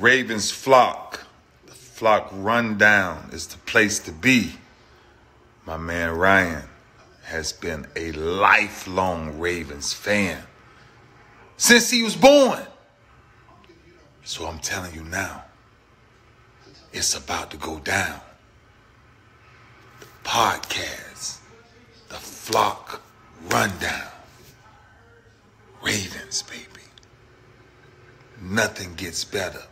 Ravens flock. The flock rundown is the place to be. My man Ryan has been a lifelong Ravens fan since he was born. So I'm telling you now, it's about to go down. The podcast, the flock rundown. Ravens, baby. Nothing gets better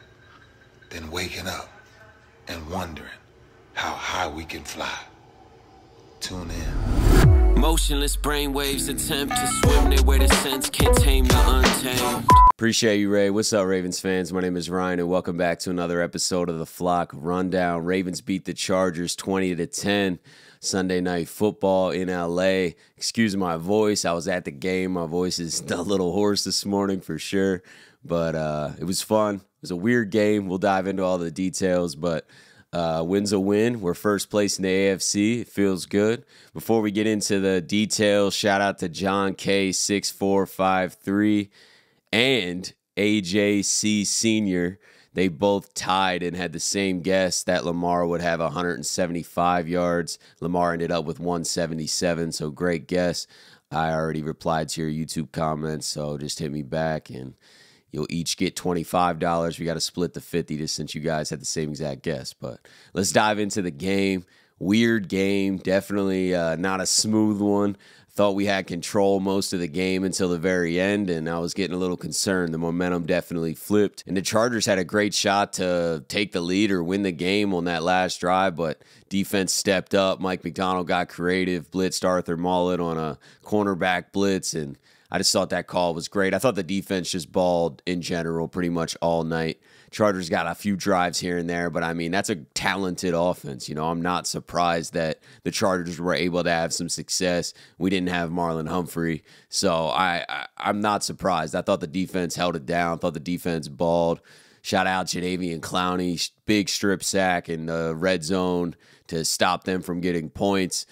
than waking up and wondering how high we can fly. Tune in. Motionless brainwaves attempt to swim there where the sense can't tame the untamed. Appreciate you, Ray. What's up, Ravens fans? My name is Ryan, and welcome back to another episode of the Flock Rundown. Ravens beat the Chargers 20-10. Sunday Night Football in LA. Excuse my voice. I was at the game. My voice is a little hoarse this morning for sure, but it was fun. It was a weird game. We'll dive into all the details, but win's a win. We're first place in the AFC. It feels good. Before we get into the details, shout out to John K6453 and AJC Sr. They both tied and had the same guess that Lamar would have 175 yards. Lamar ended up with 177, so great guess. I already replied to your YouTube comments, so just hit me back, and you'll each get $25. We got to split the 50 just since you guys had the same exact guess. But let's dive into the game. Weird game, definitely not a smooth one. Thought we had control most of the game until the very end, and I was getting a little concerned. The momentum definitely flipped, and the Chargers had a great shot to take the lead or win the game on that last drive, but defense stepped up. Mike McDonald got creative, blitzed Arthur Mullet on a cornerback blitz, and I just thought that call was great. I thought the defense just balled in general pretty much all night. Chargers got a few drives here and there, but I mean, that's a talented offense. You know, I'm not surprised that the Chargers were able to have some success. We didn't have Marlon Humphrey, so I'm not surprised. I thought the defense held it down. I thought the defense balled. Shout out Jadeveon Clowney, big strip sack in the red zone to stop them from getting points.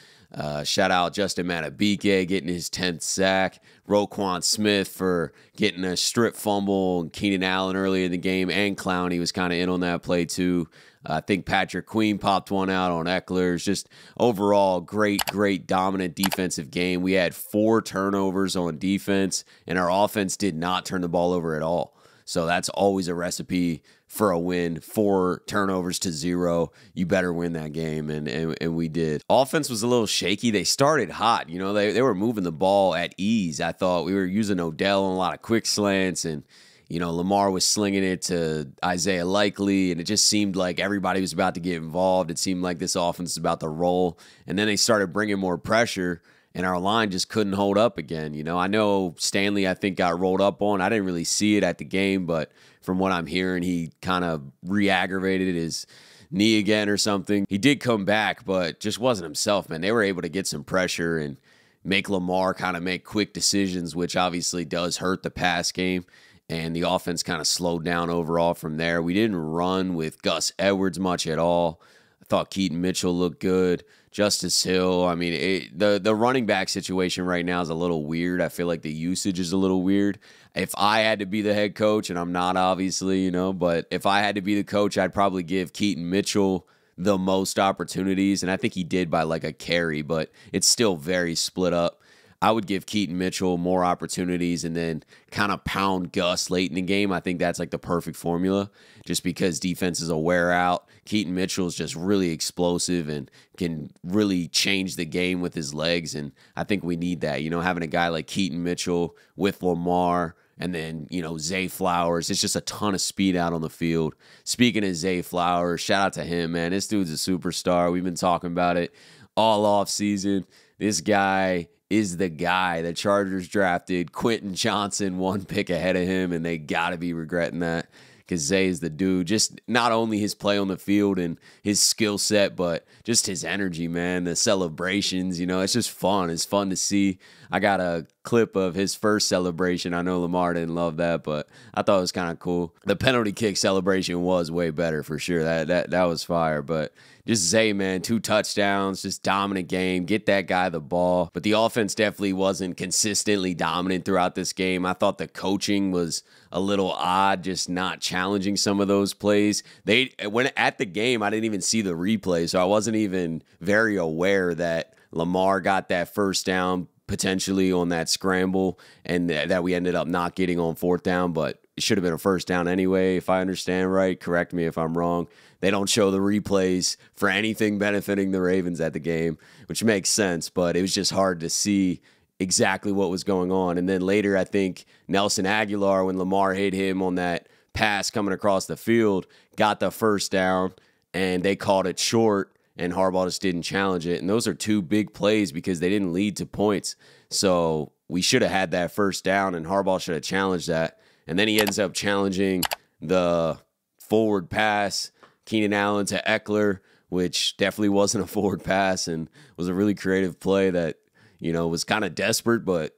Shout out Justin Matabike getting his 10th sack. Roquan Smith for getting a strip fumble. And Keenan Allen early in the game. And Clowney was kind of in on that play too. I think Patrick Queen popped one out on Eckler's. Just overall, great dominant defensive game. We had 4 turnovers on defense, and our offense did not turn the ball over at all. So that's always a recipe for a win. 4 turnovers to 0. You better win that game, and we did. Offense was a little shaky. They started hot. You know, they were moving the ball at ease. I thought we were using Odell on a lot of quick slants, and, you know, Lamar was slinging it to Isaiah Likely, and it just seemed like everybody was about to get involved. It seemed like this offense was about to roll, and then they started bringing more pressure, and our line just couldn't hold up again. You know, I know Stanley, I think, got rolled up on. I didn't really see it at the game, but from what I'm hearing, he kind of re-aggravated his knee again or something. He did come back, but just wasn't himself, man. They were able to get some pressure and make Lamar kind of make quick decisions, which obviously does hurt the pass game, and the offense kind of slowed down overall from there. We didn't run with Gus Edwards much at all. I thought Keaton Mitchell looked good. Justice Hill, I mean, the running back situation right now is a little weird. I feel like the usage is a little weird. If I had to be the head coach, and I'm not obviously, you know, but if I had to be the coach, I'd probably give Keaton Mitchell the most opportunities, and I think he did by like a carry, but it's still very split up. I would give Keaton Mitchell more opportunities and then kind of pound Gus late in the game. I think that's like the perfect formula just because defenses will wear out. Keaton Mitchell is just really explosive and can really change the game with his legs, and I think we need that. You know, having a guy like Keaton Mitchell with Lamar and then, you know, Zay Flowers. It's just a ton of speed out on the field. Speaking of Zay Flowers, shout out to him, man. This dude's a superstar. We've been talking about it all off season. This guy is the guy. The Chargers drafted Quentin Johnson 1 pick ahead of him, and they got to be regretting that because Zay is the dude. Just not only his play on the field and his skill set, but just his energy, man. The celebrations, you know, it's just fun. It's fun to see. I got a clip of his first celebration. I know Lamar didn't love that, but I thought it was kind of cool. The penalty kick celebration was way better for sure. That was fire. But just Zay, man, 2 touchdowns, just dominant game. Get that guy the ball. But the offense definitely wasn't consistently dominant throughout this game. I thought the coaching was a little odd, just not challenging some of those plays. When at the game, I didn't even see the replay, so I wasn't even very aware that Lamar got that first down potentially on that scramble, and that we ended up not getting on 4th down, but it should have been a first down anyway, if I understand right. Correct me if I'm wrong. They don't show the replays for anything benefiting the Ravens at the game, which makes sense, but it was just hard to see exactly what was going on. And then later, I think Nelson Aguilar, when Lamar hit him on that pass coming across the field, got the first down, and they called it short, and Harbaugh just didn't challenge it. And those are 2 big plays because they didn't lead to points. So we should have had that first down, and Harbaugh should have challenged that. And then he ends up challenging the forward pass, Keenan Allen to Eckler, which definitely wasn't a forward pass and was a really creative play that, was kind of desperate, but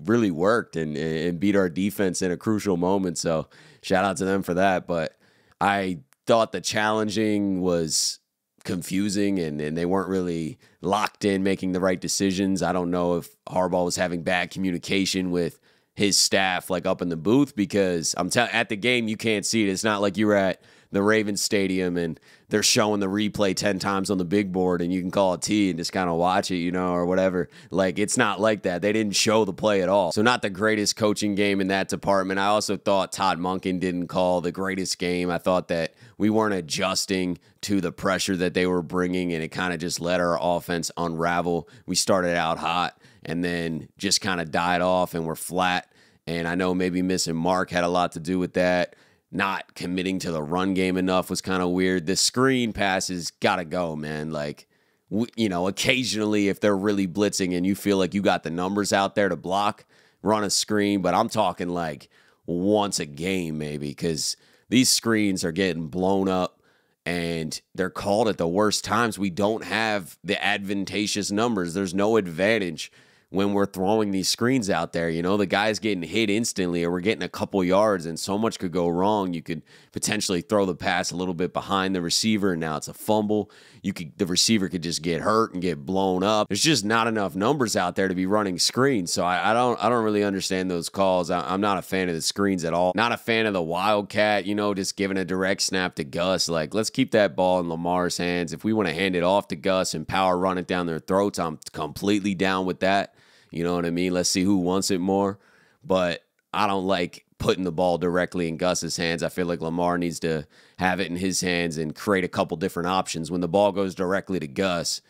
really worked and beat our defense in a crucial moment. So shout out to them for that. But I thought the challenging was confusing and they weren't really locked in making the right decisions. I don't know if Harbaugh was having bad communication with his staff like up in the booth, because at the game you can't see it. It's not like you were at the Ravens stadium and they're showing the replay 10 times on the big board and you can call a T and just kind of watch it, or whatever. Like, it's not like that. They didn't show the play at all. So not the greatest coaching game in that department. I also thought Todd Monken didn't call the greatest game. I thought that we weren't adjusting to the pressure that they were bringing, and it kind of just let our offense unravel. We started out hot and then just kind of died off and were flat. And I know maybe missing Mark had a lot to do with that. Not committing to the run game enough was kind of weird. The screen passes got to go, man. Like, occasionally if they're really blitzing and you feel like you got the numbers out there to block, run a screen. But I'm talking like once a game maybe, because these screens are getting blown up and they're called at the worst times. We don't have the advantageous numbers. There's no advantage when we're throwing these screens out there. The guy's getting hit instantly, or we're getting a couple yards, and so much could go wrong. You could potentially throw the pass a little bit behind the receiver, and now it's a fumble. The receiver could just get hurt and get blown up. There's just not enough numbers out there to be running screens. So I don't really understand those calls. I'm not a fan of the screens at all. Not a fan of the wildcat, just giving a direct snap to Gus. Like, let's keep that ball in Lamar's hands. If we want to hand it off to Gus and power run it down their throats, I'm completely down with that. You know what I mean? Let's see who wants it more. But I don't like putting the ball directly in Gus's hands. I feel like Lamar needs to have it in his hands and create a couple different options. When the ball goes directly to Gus,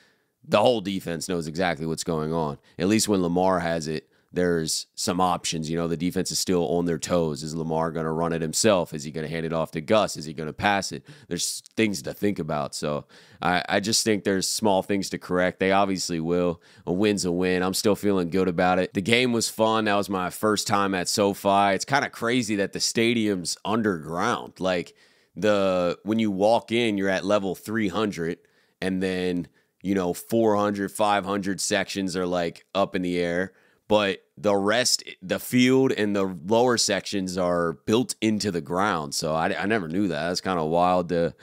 the whole defense knows exactly what's going on. At least when Lamar has it, there's some options. The defense is still on their toes. Is Lamar going to run it himself? Is he going to hand it off to Gus? Is he going to pass it? There's things to think about. So I just think there's small things to correct. They obviously will. A win's a win. I'm still feeling good about it. The game was fun. That was my first time at SoFi. It's kind of crazy that the stadium's underground. Like, when you walk in, you're at level 300, and then 400, 500 sections are like up in the air. But the rest, the field and the lower sections are built into the ground. So I never knew that. That's kind of wild to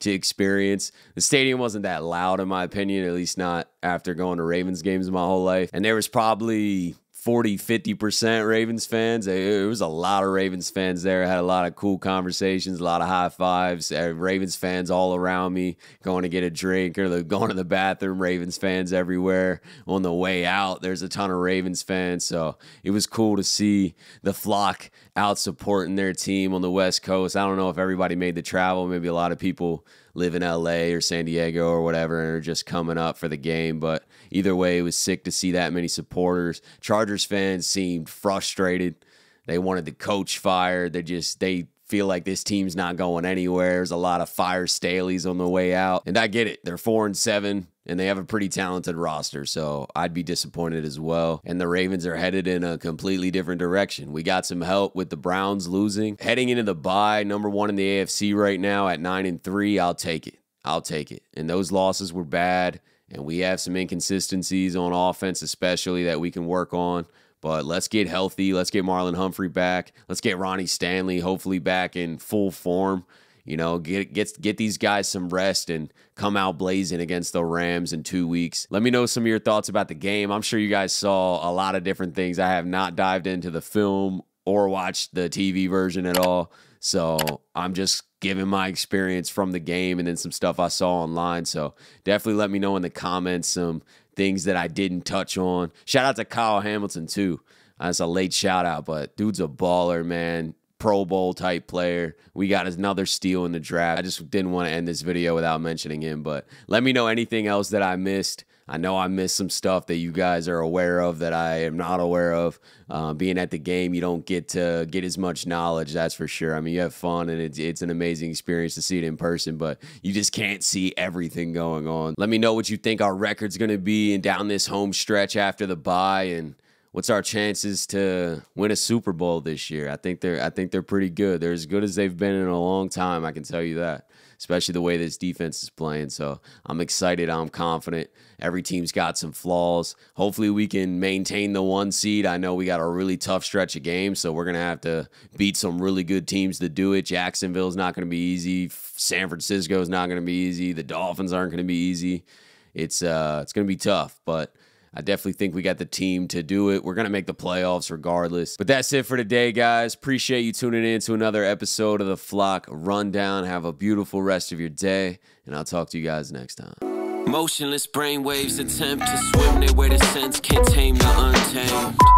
experience. The stadium wasn't that loud, in my opinion, at least not after going to Ravens games my whole life. And there was probably 40-50% Ravens fans. There was a lot of Ravens fans there. I had a lot of cool conversations, a lot of high fives. Ravens fans all around me going to get a drink or going to the bathroom. Ravens fans everywhere. On the way out, there's a ton of Ravens fans. So it was cool to see the flock out supporting their team on the West Coast. I don't know if everybody made the travel. Maybe a lot of people live in LA or San Diego or whatever and are just coming up for the game. But either way, it was sick to see that many supporters. Chargers fans seemed frustrated. They wanted the coach fired. They feel like this team's not going anywhere. There's a lot of fire Staleys on the way out. And I get it. They're 4-7 and they have a pretty talented roster. So I'd be disappointed as well. And the Ravens are headed in a completely different direction. We got some help with the Browns losing. Heading into the bye, number 1 in the AFC right now at 9-3. I'll take it. I'll take it. And those losses were bad. And we have some inconsistencies on offense, especially that we can work on. But let's get healthy. Let's get Marlon Humphrey back. Let's get Ronnie Stanley hopefully back in full form. You know, get these guys some rest and come out blazing against the Rams in 2 weeks. Let me know some of your thoughts about the game. I'm sure you guys saw a lot of different things. I have not dived into the film or watched the TV version at all. So I'm just giving my experience from the game and then some stuff I saw online. So definitely let me know in the comments some things that I didn't touch on. Shout out to Kyle Hamilton too. That's a late shout out, but dude's a baller, man. Pro Bowl type player. We got another steal in the draft. I just didn't want to end this video without mentioning him, but let me know anything else that I missed. I know I missed some stuff that you guys are aware of that I am not aware of. Being at the game, you don't get to get as much knowledge, that's for sure. I mean, you have fun, and it's an amazing experience to see it in person, but you just can't see everything going on. Let me know what you think our record's going to be and down this home stretch after the bye, and what's our chances to win a Super Bowl this year? I think they're pretty good. They're as good as they've been in a long time, I can tell you that, especially the way this defense is playing. So I'm excited. I'm confident. Every team's got some flaws. Hopefully we can maintain the 1 seed. I know we got a really tough stretch of games, so we're going to have to beat some really good teams to do it. Jacksonville's not going to be easy. San Francisco's not going to be easy. The Dolphins aren't going to be easy. It's going to be tough, but I definitely think we got the team to do it. We're going to make the playoffs regardless. But that's it for today, guys. Appreciate you tuning in to another episode of the Flock Rundown. Have a beautiful rest of your day, and I'll talk to you guys next time. Motionless brainwaves attempt to swim their way to sense, can't tame the untamed.